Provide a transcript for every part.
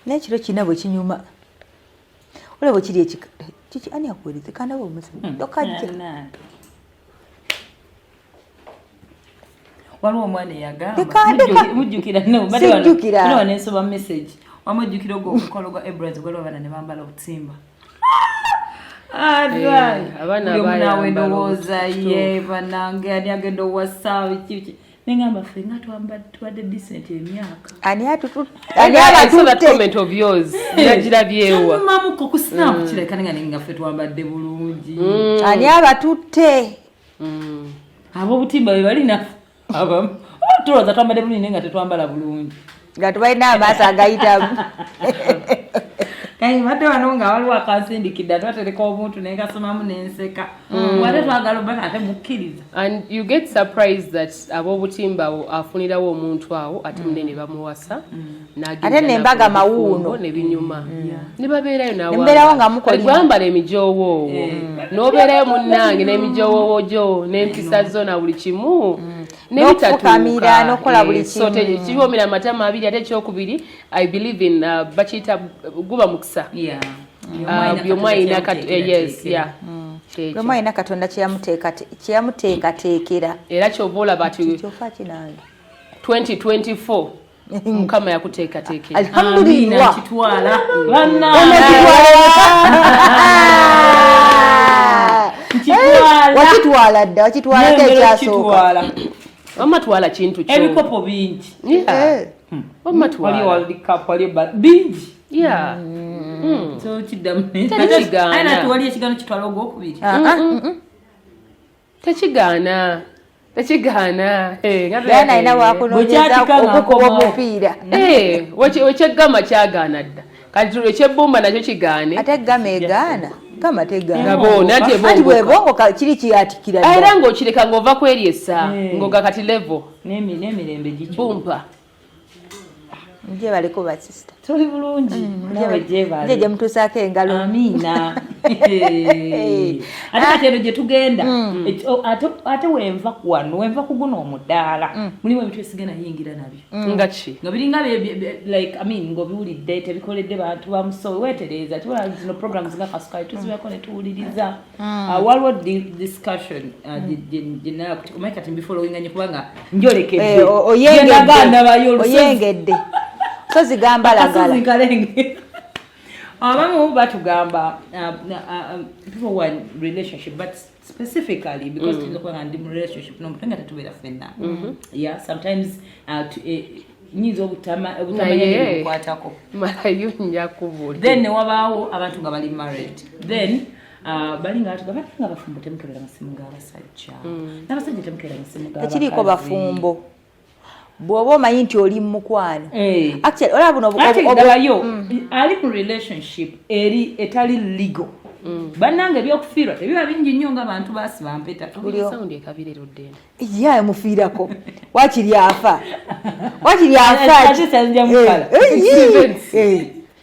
N'ekiro kina bwe kinyuma olaba kiri ekika kiki ani akwerize kana wo musi dokajja waliwo omwana eyagamba mujjukira no bali nesoba message wamujjukira ogwo omukolo gwa Ebraz gwali abana ne bambala obutimba abaana ndowooza ye banange ani agenda owasaawe kiki nengamba ffe nga tubadde decent emyaka ani comment of yours nagirabyewa mamuko ku snap kirekane nga nenga ffe twambadde bulungi ani abatutte abo butimba bwe balina abamu tulowooza twambadde bulungi nenga tetwambala bulungi nga tubalina amaaso agayitamu kaya bate wano nga waliwo akansindikidde atwatereka omuntu naye kasomamu n'enseka wate twagala obata ate mukkiriza and you get surprised that ab'obutimba afunirawo omuntu awo ate munene bamuwasa ate nembaga mawuuno nebinyuma nibabeerayo naweembeerawo nga mukolima gwambala emijowoowo n'obeerayo munnange n'emijowoowo gyo n'empisa zo na buli kimu n'okufukamira n'okola buli kimu so kiboomera amatama abiri ate ekyokubiri I believe in bakiyita guba mukisa byomwayina byomwayina Katonda kyeyamuteekateekera era kyova olaba ati 2024 Mukama yakuteekateekera alhamdulillah kitwala wakitwala dda wakitwalako ekyasooka wamma twala kintu kyo ebikopo bingi wamma twala World Cup wali bingi so kiddamu tekigaana tuwali ekigaano kitwala ogwokubiri tekigaana Dianah ayina wakunoonyeza okukuba omupiira wekyegama kyagaana dda kati ekyebbumba nakyo kigaane ate gama egaana gama tegaana anti bwebongo kiri kiyatikira era ng'okireka ng'ova kweryesa ng'oga kati level n'emirembe bumpa nje baliko ba sister tuli bulungi nawe jebale nje mutusaako engalo amina ate katero gye tugenda ate wenva kwano wenva kuguna omudaala mulimu ebintu esigena yingira nabyo nga ki nga biringa like ng'obiwulidde tebikoledde bantu bamusowe weetereza kibola zino programs nga kasukayi tuzibako ne tuwuliriza waliwo discussion gyenakuti omanyi kati mbifollowinganye kubanga njolekedde oyengedde so zigambalagala abamu batugamba people who are in relationship but specifically because tuzokuba ndi mu relationship n'omuntu nga tetubeera ffenna yeah sometimes nyinza obutamanya okukwatako malayo nja kubuli then wabaawo abantu nga bali married then balinga atugamba nga bafumbo temukebera masimu g'abasajja n'abasajja temukebera masimu g'abakazi tekiriko bafumbo bw'oba omanyi nti oli mukwano actually olaba buno ali mu relationship etali legal bannange ebyokufiirwa tebiba bingi nnyo ng'abantu baasiba mpeta sound ekabirerodde yaye mufiirako wakiri afa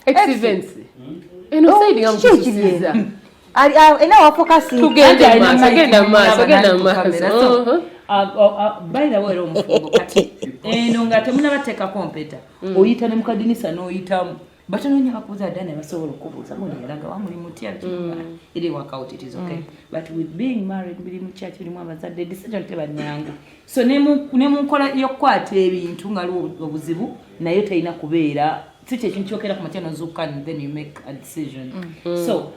expense eno saidi nga mukiriza ena wafokasi tugenda maaso by the way omufumbo kati eno nga temunabateeka kompeta oyita ne mukadinisa n'oyitamu batanoonya bakubuuza ddala ne basobola okubuuza muneeraga wamuli mutya eri workout it is okay but with being married biri mu church birimu abazadde decision teba nyangu so ne mu nkola y'okukwata ebintu nga aliwo obuzibu naye talina kubeera si kyekintu kyokera ku matya nozuuka and then you make a decision so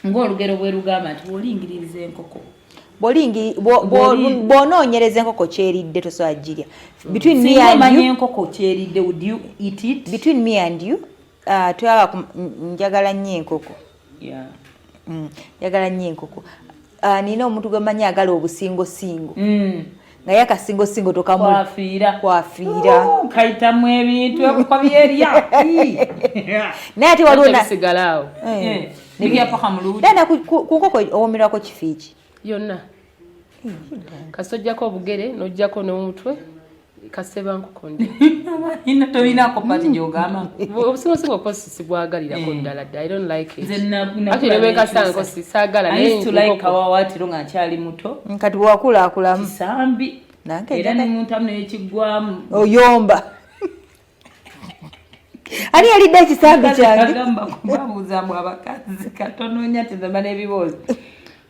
ng'olugero bwe lugamba nti bw'olingiririza enkoko bw'onoonyereza enkoko kyeridde tosobola girya between me and you enkoko kyeridde would you eat it between me and you tuyaba njagala nnyo enkoko njagala nnyo enkoko nina omuntu gwe manyi agala obusingosingo nga ye akasingosingo kwafiira kayitamu ebintu ebikobyerya naye ate waliwo nasigalawo bigyapaka mu luuyi dana ku nkoko owomerwako kifiiki yonna kasojjako obugere n'ojjako n'omutwe kaseba nkoko ndi tobinaako pati gy'ogamba obusingosingo kosi sibwagalirako ddala dda I don't like it ate nebekasango sisaagala kawawaatiro nga nkyali muto kati bwakulakulamu kisambi era nemuntamu nekiggwamu oyomba ani yalidde ekisambi kyange agamba kubabuuzamu abakazi katono nnyo tezaba n'ebibuuzo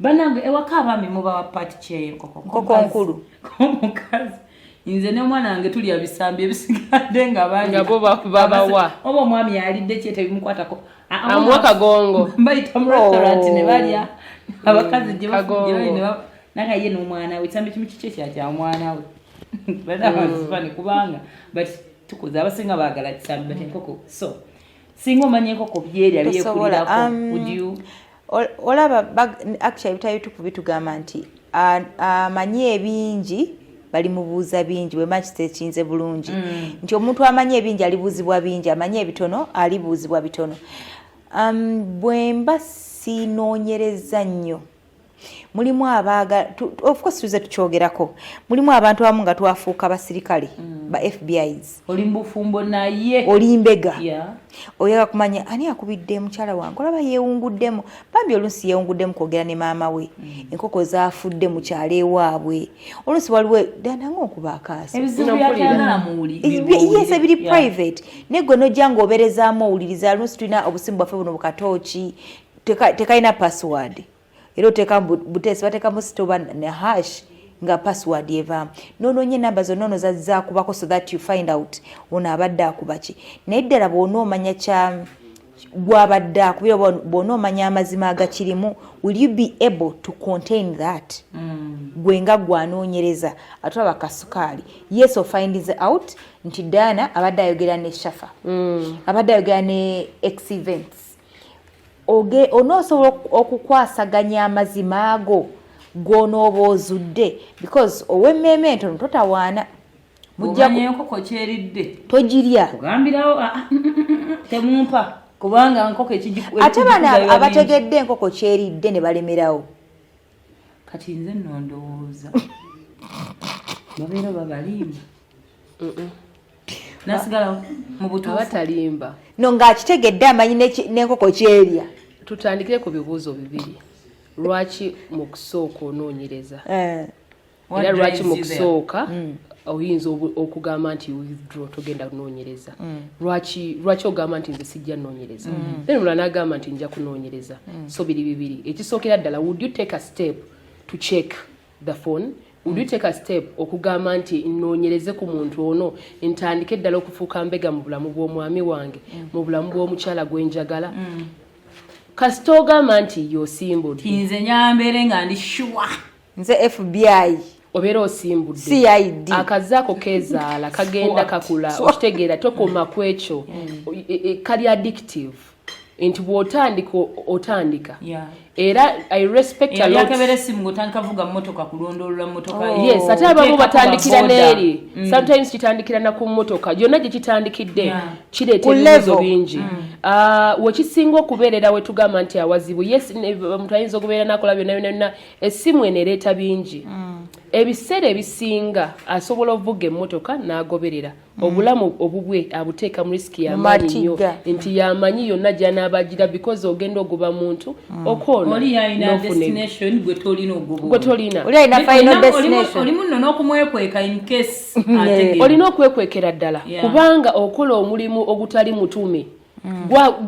bannange ewaka abaami mubawa paati koko nkulu omukazi nze n'omwana wange tulya bisambi ebisigadde nga bo babawa oba omwami yalidde kyete bimukwatako amuwa kagongo bayita mu restaurant ne balya abakazi gye bafugira naga ye n'omwana we ekisambi kimu kiki ekya mwana we badabazifani kubanga but tukuza abasinga baagala kisambi but enkoko so singa omanya enkoko byerya byekulirako would you olaba actually bitayituku bitugamba nti amanyi ebingi bali mubuuza bingi bwe makite kinze bulungi nti omuntu amanyi ebingi alibuuzibwa bingi amanyi ebitono alibuuzibwa bitono bwe mba sinoonyereza nnyo mulimu abaagala of course tuze tukyogerako mulimu abantu abamu nga twafuuka basirikale ba FBIs oli mbufumbo naye oli mbega oyagala kumanya ani akubidde mukyala wange olaba yeewunguddemu bambi oluusi yeewunguddemu kwogera ne maama we enkoko zaafudde mu kyalo ewaabwe oluusi waliwo dananga okuba akaasi ebizibu byatayagala muwuli yes ebiri private negwe nojja ng'oberezaamu owuliriza oluusi tulina obusimu bwaffe buno bukatooki tekalina password era oteeka butesi bateekamu sitoba ne hash nga password evaamu nonoonye enamba zonna ono zazaakubako so that you find out ono abadde akubaki naye ddala bw'onoomanya gwabadde akubira bw'onoomanya amazima agakirimu will you be able to contain that gwe nga gwanoonyereza ate aba kasukaali yes ofinds out nti Dianah abadde ayogera ne Shafa abadde ayogera ne X events onoosobola okukwasaganya amazima ago gw'onooba ozudde because ow'emmeeme entono totawaana enkoko kyeridde togirya kugambirawo temumpa kubanga nkoko ate bana abategedde enkoko kyeridde ne balemerawo kati nze nno ndowooza babeera babalimba nasigala mu butuufu abatalimba no ng'akitegedde amanyi n'enkoko kyerya tutandikire ku bibuuzo bibiri lwaki mu kusooka onoonyereza era lwaki mu kusooka oyinza okugamba nti withdraw togenda kunoonyereza lwaki ogamba nti nze sijja noonyereza then mulala n'agamba nti nja kunoonyereza so bibiri ekisookera ddala would you take a step to check the phone would you take a step okugamba nti nnoonyereze ku muntu ono ntandike ddala okufuuka mbega mu bulamu bw'omwami wange mu bulamu bw'omukyala gwe njagala kasita ogamba nti y'osimbudde nze nyambeere nga ndi shuwa nze FBI obeera osimbudde CID akazaako keezaala kagenda kakula okitegeera tokoma ku ekyo kali addictive nti bw'otandika otandika era I respect a lot yakebere simu ngotandika vuga mmotoka kulondolola mmotoka yes ate abamu batandikira n'eri sometimes kitandikira na ku mmotoka gyonna gye kitandikidde kireeta ebibuuzo bingi wekisinga okubeerera we tugamba nti awazibu yes omuntu ayinza okubeera nakola byonna essimu eno ereeta bingi ebiseera ebisinga asobola ovuga emmotoka n'agoberera obulamu obubwe abuteeka mu risiki y'amaanyi nnyo nti y'amanyi yonna gy'anaabagira because ogenda ogoba muntu okoona oli yalina destination gwe tolina ogoba gwe tolina oli alina final destination oli munno n'okumwekweka in case olina okwekwekera ddala kubanga okola omulimu ogutali mutume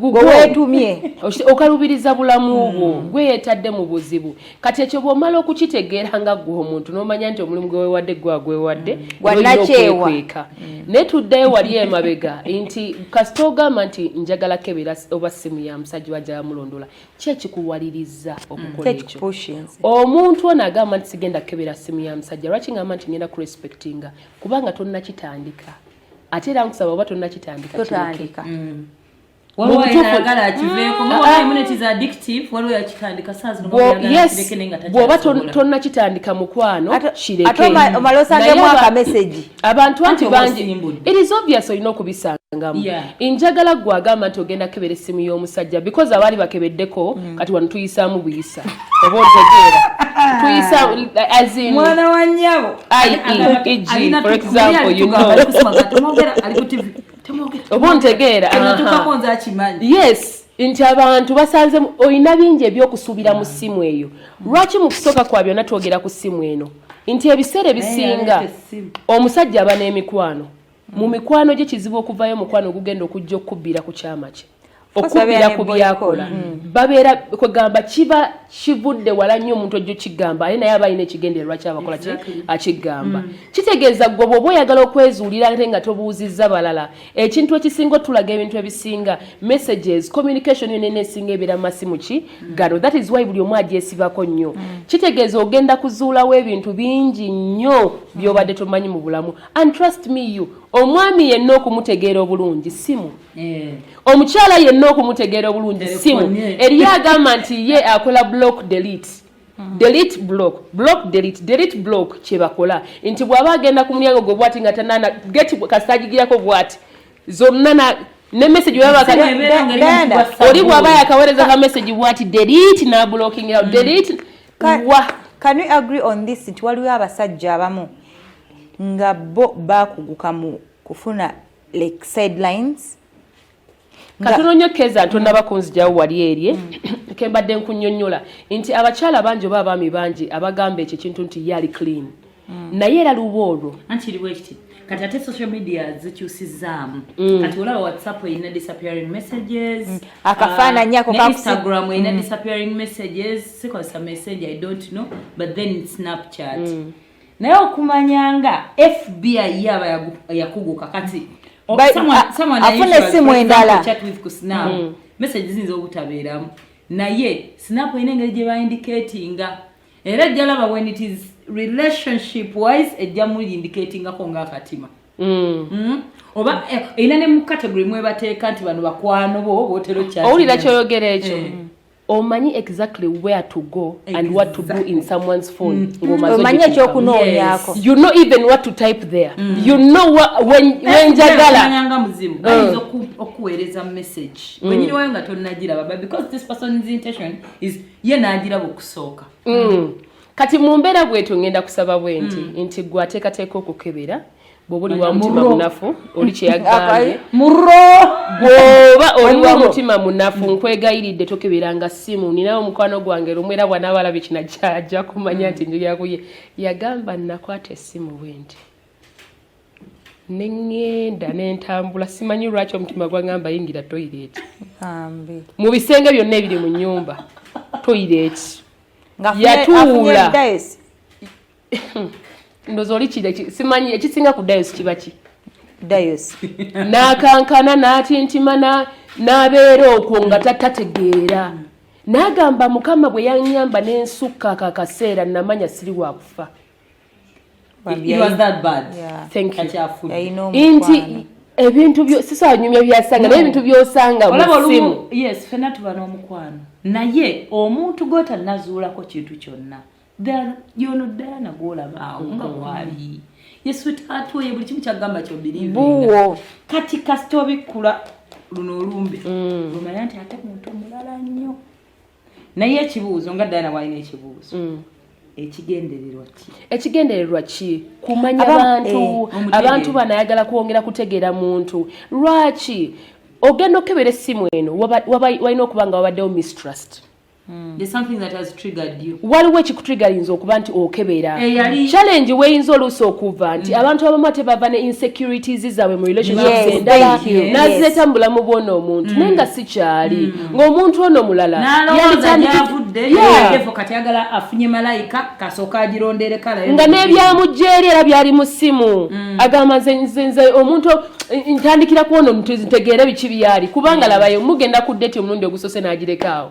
gweweetumye okalubiriza bulamu bwo gweyeetadde mu buzibu kati ekyo bw'omala okukitegeera nga gwe omuntu n'omanya nti omulimu gweweewadde gweweewadde gwannakyekweka naye tuddeyo wali emabega nti kasita ogamba nti njagala kebera oba ssimu ya musajja wajja yamulondola ki ekikuwaliriza okukola ekyo omuntu ono agamba nti sigenda kebera ssimu ya musajja lwaki ngamba nti ngenda kurespectinga kubanga tonnakitandika ate era nkusaba oba tonnakitandika waliwo ayagala akiveeko nga is addictive waliwo yakitandika saa zino yes bw'oba tonnakitandika mukwano kireke ate omala osangemu akameseji abantu anti bangi it is obvious olina okubisangamu njagala gwe agamba nti ogenda kebera essimu y'omusajja because abaali bakebeddeko kati wano tuyisaamu buyisa oba otegeera tuyisa as in mwana wa nnyabo for example you know oba ntegeera yes nti abantu basanze olina bingi ebyokusuubira mu ssimu eyo lwaki mu kusooka kwa byonna twogera ku ssimu eno nti ebiseera ebisinga omusajja aba n'emikwano mu mikwano gye kizibu okuvayo mukwano ogugenda okujja okubbira ku kyama kye okubbira ku byakola babeera kwegamba kiba kivudde wala nnyo omuntu ojja okigamba aye naye aba alina ekigendererwa kyabakola akigamba kitegeeza gwe bw'oba oyagala okwezuulira ate nga tobuuzizza balala ekintu ekisinga otulaga ebintu ebisinga messages communication yonna esinga ebeera mu masimu ki gano that is why buli omu agyesibako nnyo kitegeeza ogenda kuzuulawo ebintu bingi nnyo by'obadde tomanyi mu bulamu and trust me you omwami yenna okumutegeera obulungi simu omukyala yenna okumutegeera obulungi simu eriyo agamba nti ye akola block delete delete block delete block kyebakola nti bw'aba agenda ku mulyango gwe bwati nga tanana geti kasitagigirako bwati zonna ne message oli bw'aba yakaweereza ka message bwati delete na blocking out delete can we agree on this nti waliwo abasajja abamu nga bo bakuguka mu kufuna like sidelines katono keza ntonda bakunzijawo wali erye kembadde nkunyonnyola nti abakyala bangi oba abaami bangi abagamba ekyo kintu nti yali clean naye era luboolwo anti liwe kiti kati ate social media zikyusizaamu kati olaba whatsapp erina disappearing messages akafaananyi ako Instagram erina disappearing messages sikozesa message I don't know but then Snapchat naye okumanyanga FBI yaba yakuguka kati someone afuna essimu endala chat with Snap messages zinzo obutabeeramu naye Snap ine engeri gye ba-indicatinga era jalaba when it is relationship wise ejja muli indicatinga ko ng'akatima oba ina ne mu category mwe bateeka nti bano bakwano bo botero chat owulira kyoyogera ekyo omanyi exactly where to go and what to do in someone's phone omanyi ekyokunoonyako you know even what to type there you know what when jagala nyanga muzimu balizo okuweereza message wenyini wayo nga tonnagiraba because this person's intention is ye naagiraba okusooka kati mu mbeera bwetyo ngenda kusaba bwenti nti gwe ateekateeka okukebera bw'oli wa mutima munafu oli kyeyagambye bw'oba oli wa mutima munafu nkwegayiridde tokeberanga ssimu ninawo omukwano gwange lumwera bw'anaabalabe kina kyajja kumanya nti njogera kuye yagamba nnakwata essimu bwenti neŋŋenda n'entambula simanyi lwaki omutima gwangamba yingira toilet mu bisenge byonna ebiri mu nnyumba toilet yatuula ndozo oli kide simanyi ekisinga ku diocese kibaki diocese nakankana natintima nabeera okwo nga tategeera nagamba mukama bwe yanyamba n'ensukka akaseera namanya siri wa kufa it was that bad thank you inti ebintu byo sisanyumya byasanga n'ebintu byosanga mu simu yes fena tuba n'omukwano naye omuntu gota nazuulako kintu kyonna yono Dianah gwolabaawo nga bwali yesu tatuye buli kimu kyagamba kyobiribuwo kati kasita obikkula luno olumbe lumanya nti ate muntu omulala nnyo naye ekibuuzo nga Dianah bwalina ekibuuzo ekigendererwa ki kumanya abantu banayagala kwongera kutegeera muntu lwaki ogenda okebera essimu eno walina okuba nga wabaddewo mistrust there's something that has triggered you waliwo ekikutriggerinza okuba nti okebera challenge weyinza oluusi okuva nti abantu abamu ate bava ne insecurities zaabwe mu relationships endala nazireeta mu bulamu bwona omuntu naye nga si kyali ng'omuntu ono mulala kati agala afunye malayika kasooka agirondere kala nga n'ebyamujja eri era byali mu ssimu agamba nze omuntu ntandikira kuona ntegeere biki byali kubanga labayo mugenda ku date omulundi ogusose n'agirekaawo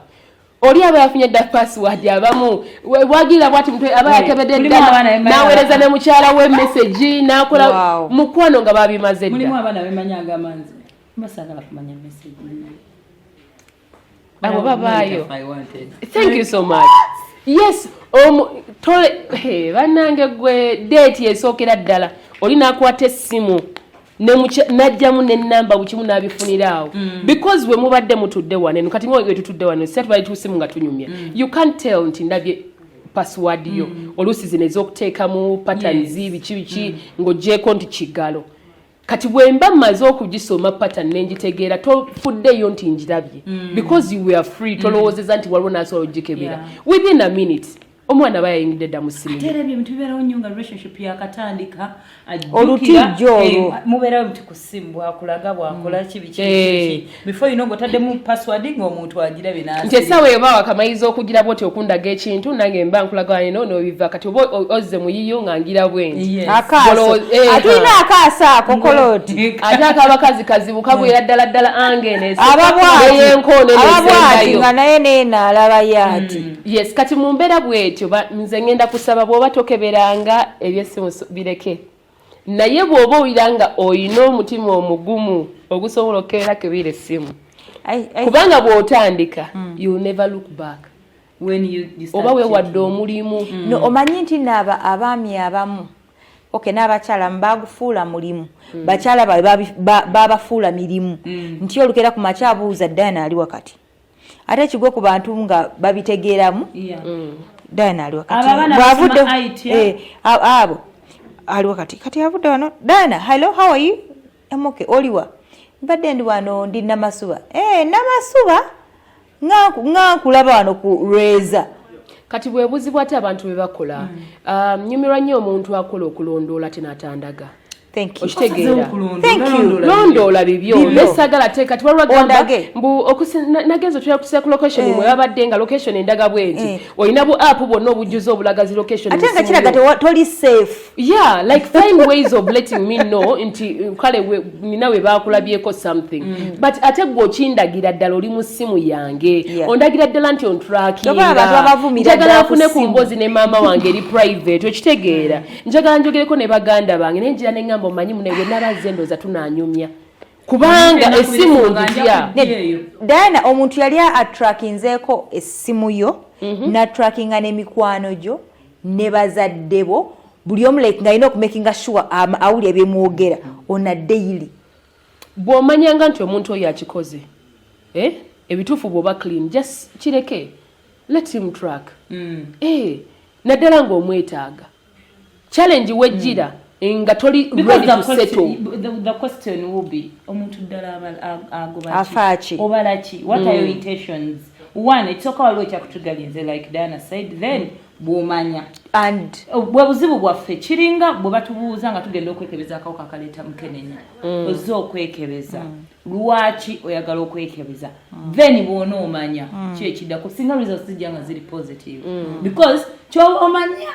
oli aba yafunye dda password abamu wagira bwati mtu aba yakebedde dda naweereza ne mukyala we message nakola mukwano nga babimaze dda mulimu abana bemanya agamanzi basagala kumanya message abo babayo thank you so much yes banange gwe date yesookera ddala oli nakwata essimu najjamu n'ennamba bukimu n'abifuniraawo because we mubadde mutudde wane kati ng'oyo tutudde wane satu bali tusimu nga tunyumya you can't tell nti ndabye password yo oluusi zino ez'okuteekamu patterns biki ng'oggyeko nti kigalo kati bwe mba mmaze okugisoma pattern n'engitegeera tofuddeyo nti njirabye because you were free tolowoozeza nti waliwo n'asobola ogikebera within a minute omwana bayingidde dda mu ssimu era ebintu bibeerawo nnyo nga relationship yakatandika olutijjo mubeerawo nti ku ssimu bwakulaga bwakola kibiki before you know ng'otaddemu password ng'omuntu agirabe n'asi nti essaawa eyo baawa akamayiza okugira bwoti okundaga ekintu nange mba nkulaga eno n'obiva kati oba ozze mu yiyo nga ngira bwenti akaaso atulina akaasa ako koloti ate akabakazi kazibu kabwera ddala angenese ababwati nga naye neenaalaba yaati yes kati mu mbeera bwetyo nze ngenda kusaba bw'oba tokeberanga ebyessimu bireke naye bw'oba owulira nga olina omutima omugumu ogusobola okukebera kebera essimu kubanga bw'otandika you never look back oba weewadde omulimu omanyi nti naaba abaami abamu n'abakyala mbagufuula mulimu bakyala babafuula mirimu nti olukera ku makya abuuza Dianah ali wakati ate ekigwe ku bantu nga babitegeeramu Dianah ali wakati bwavudde abo ali wakati kati avudde wano Dianah hello how are you I'm okay oliwa mbadde ndi wano ndi namasuba namasuba nkulaba wano ku reza kati bwebuzibwa ate abantu bwe bakola nyumirwa nnyo omuntu akola okulondoola tenatandaga Thank you. Okitegeera. Thank you. Londoola bibyo. Nesagala teeka tiwalwa gamba mbu nagenzo tuya kuseka location mwe babadde nga location endaga bwenti. Oyina bu app bwonna obujjuzo obulagazi location. Ate nga kiraga toli safe. Yeah, like find ways of letting me know nti kale ninawe bakulabyeko something. But ate gwo kindagira ddala oli mu simu yange. Ondagira ddala nti on tracking. Njagala afune ku mbozi ne mama wange eri private. Okitegeera. Njagala njogereko ne baganda bange nenjira ne manyi munewe nabazendo za tunanyumya kubanga essimu ngitya Dianah omuntu yali attrackinzeko essimu yo na trackinga n'emikwano gyo ne bazaddebo buli omu like nga ino okumakinga sure awuli ebyemwogera ona daily bw'omanyanga nti omuntu oyo akikoze ebituufu bw'oba clean just kireke let him track naddala ng'omwetaaga challenge wejjira nga toli ready to settle. The question will be omuntu ddala afachi obalachi what are your intentions? One, it's okay lo kyakutugalinze like Dianah said, then bwomanya and bwebuzibu bwaffe kiringa bwe batubuuza nga tugenda okwekebeza akawuka kaleeta mukenenya ozze okwekebeza lwaki oyagala okwekebeza then bwona omanya ki ekiddako singa results zijja nga ziri positive because ky'omanya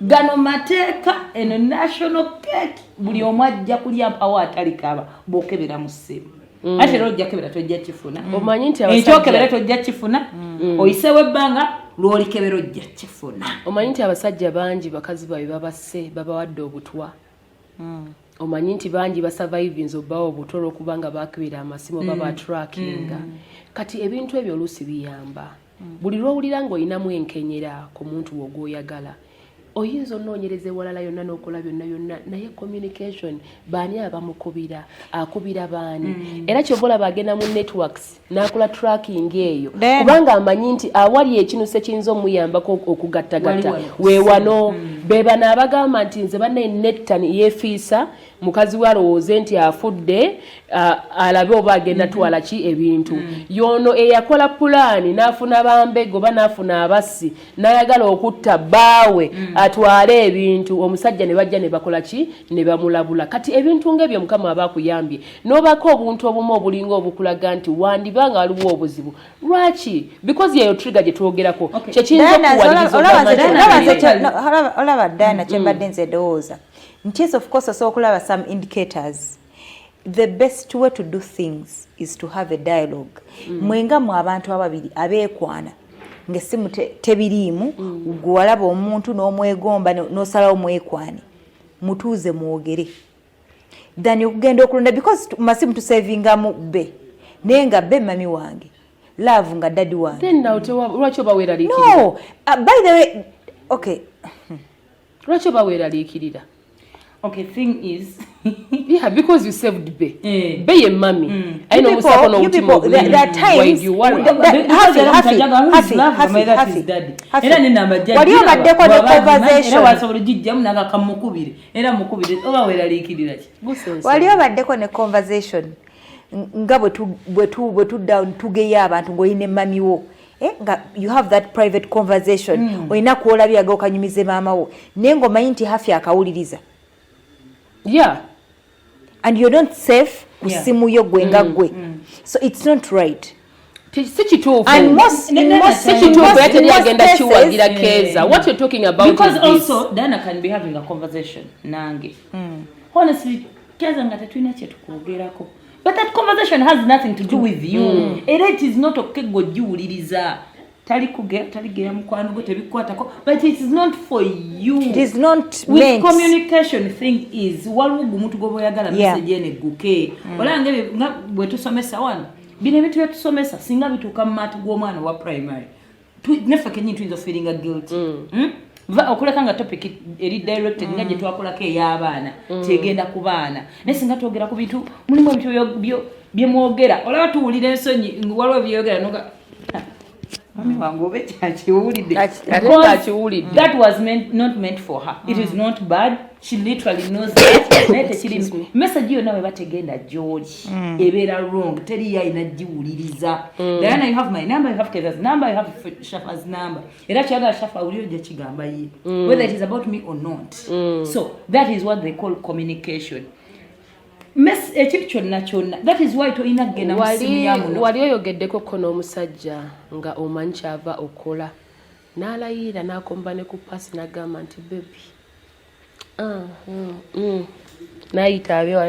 gano mateeka eno national cake buli omu ajja kulya mpawo atalikaba bw'okebera mu ssimu ate era ojja kebera tojja kifuna omanyi nti ekyokebera tojja kifuna oyiseewo ebbanga lw'olikebera ojja kifuna omanyi nti abasajja bangi bakazi baabwe babasse babawadde obutwa omanyi nti bangi basurvivins obbawo obutwa olw'okubanga bakebera amasimu baba trackinga kati ebintu ebyo oluusi biyamba buli lw'owulira ng'olinamu enkenyera ku muntu w'ogwoyagala oyinza onoonyereza ewalala yonna n'okola byonna yonna naye communication baani abamukubira akubira baani era kyobola bagenda mu networks n'akola tracking eyo kubanga amanyi nti awali ekinuse kiyinza omuyambako okugattagatta weewano beebano abagamba nti nze banne nettani yeefiisa mukazi we alowooze nti afudde alabe oba agenda twala ki ebintu yono eyakola pulaani n'afuna bambego oba n'afuna abassi n'ayagala okutta bbaawe atwale ebintu omusajja ne bajja ne bakola ki ne bamulabula kati ebintu ng'ebyo mukama aba akuyambye n'obaako obuntu obumu obulinga obukulaga nti wandibanga waliwo obuzibu lwaki because yeyo trigger gye twogerako kyekiyinza okuwaliriza olaba Dianah kyembadde nze ndowooza nti yes of course osobola okulaba some indicators. The best way to do things is to have a dialogue. Mwenga mu abantu ababiri abeekwana ng'essimu tebiriimu gwalaba omuntu n'omwegomba n'osalawo mwekwane mutuuze mwogere then okugenda okulonda because masimu tusavingamu bbe naye nga bbe mami wange love nga daddy wange then now lwaki oba weeraliikirira no by the way okay lwaki oba weeraliikirira okay thing is yeah because you saved be ye mami I know musako no ultimo there are times you worry era ni namba jja wali obaddeko ne conversation era wasobola jijja munaga kamukubire era mukubire oba weeraliikirira ki wali obaddeko ne conversation nga bwe tudda tugeyo abantu ng'oyina mami wo nga you have that private conversation olina kuolabyaga okanyumize maama wo naye ng'omanyi nti hafi akawuliriza and you're not safe ku simu yo gwe nga gwe so it's not right. Si kituufu yagenda kiwagira Keza. What you're talking about because is also Dianah can be having a conversation nange honestly Keza nga tetulina kye tukwogerako but that conversation has nothing to do with you era it is not okay gojiwuliriza taligera mukwano gwe tebikwatako but it is not for you. It is not with meant. Communication thing is waliwo omuntu gwoboyagala message ene guke olange bwe tusomesa wano bino ebintu byetusomesa singa bituuka mu maatu g'omwana wa primary nefe kenyini tuyinza feelinga guilty okuleka nga topic eri directed nga gye twakolako ey'abaana tegenda ku baana naye singa twogera ku bintu mulimu ebintu byemwogera olaba tuwulira ensonyi waliwo byeyogera noga mami wange oba ekyakiwulidde that was not meant for her. It is not bad. She literally knows that. Naye tekiri message yonna bwe bategenda gy'oli ebeera wrong teri yalina giwuliriza. Dianah, you have my number, you have Keza's number, you have Shafa's number. Era kyagala Shafa awulire ojja kigamba ye whether it is about me or not. So that is what they call communication. Ekintu kyonna that is why toyina kugenda mu simu ya muno. Wali oyogeddeko ko n'omusajja nga omanyi kyava okola n'alayira n'akomba ne ku pasi n'agamba nti baby n'ayita abewa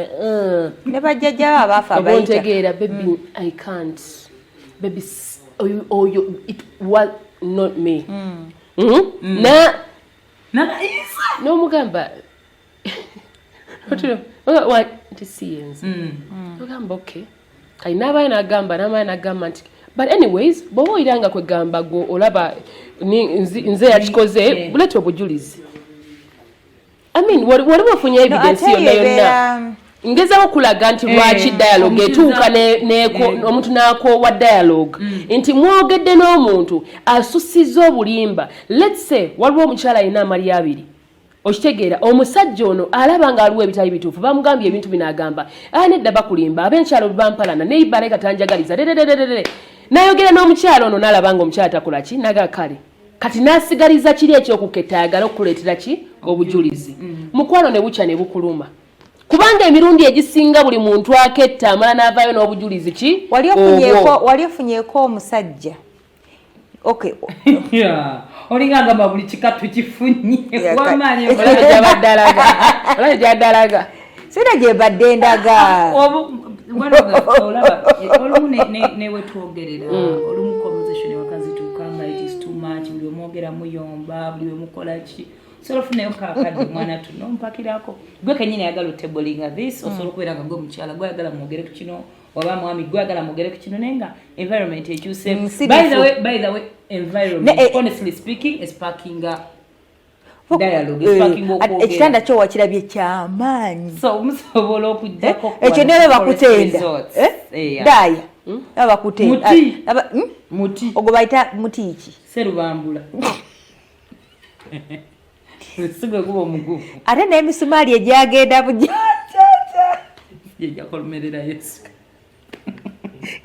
ne bajjajja abaafa abayita obantegeera baby I can't baby it was not me n'omugamba nti siyenze ogamba okay kali n'abaye n'agamba nti but anyways bw'oba oyiranga kwegamba gwe olaba nze yakikoze buleeta obujulizi I mean wali wafunye evidence yonna ngezaho kulaga nti lwaki dialogue etuuka omuntu n'akoowa dialogue nti mwogedde n'omuntu asusizza obulimba let's say waliwo omukyala alina amali abiri okitegeera omusajja ono alaba nga aliwo ebitali bituufu bamugambye ebintu binagamba nedda bakulimba ab'enkyalo bampalana neibala katanjagaliza nayogera n'omukyalo ono n'alaba nga omukyala takola ki naga kale kati n'asigaliza kiri ekyokuketta ayagala okukuleetera ki obujulizi mukwano ne bukya ne bukuluma kubanga emirundi egisinga buli muntu aketta amala n'avaayo n'obujulizi ki wali ofunyeeko omusajja okay olingagamba buli kikatu kifunye wamali olaba gyadalaga sina gye badde ndaga olumu newetwogerera olumu conversation wakazituukanga it is too much buli omwogera muyomba buli wemukola ki osobola ofunayo kakadde omwana tuno mpakirako gwe kenyini ayagala otebolinga this osobola okubeera nga gwe omukyala gwayagala mwogere ku kino waba mwami gwagala mwogere ku kino naye nga environment ekyuse by the way environment honestly speaking is sparking dialogue ekitanda kyo wakirabye kyamaanyi so musobola okujjako ekyo nebe bakutenda daya abakutenda muti ogwo bayita muti ki serubambula sigwe kuba omugufu ate n'emisumaali egyagenda bujja yejja kolumerera Yesu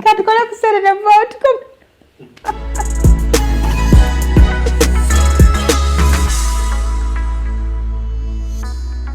katukole kuserera mbawo